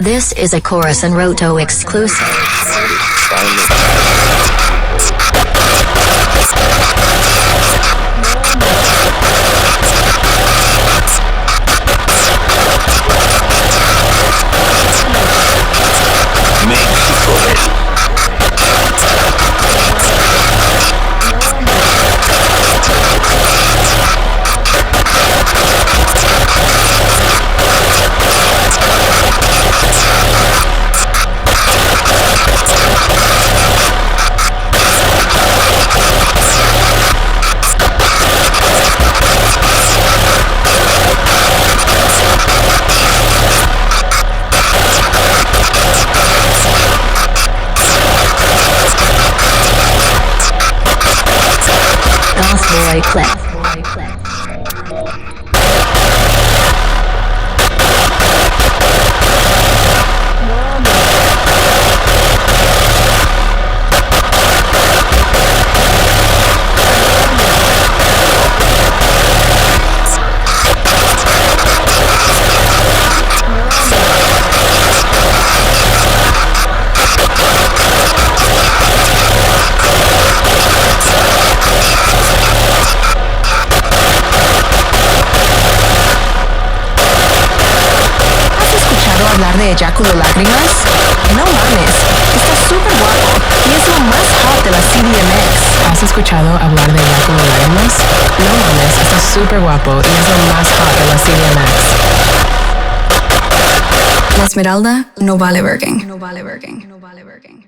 This is a Chorus and Roto exclusive. Boy Clip. ¿Hablar de Jaco de Lágrimas? No mames, está súper guapo y es lo más hot de la CDMX. ¿Has escuchado hablar de Jaco de Lágrimas? No mames, está súper guapo y es lo más hot de la CDMX. La Esmeralda no vale Birking. No vale Birking. No vale Birking.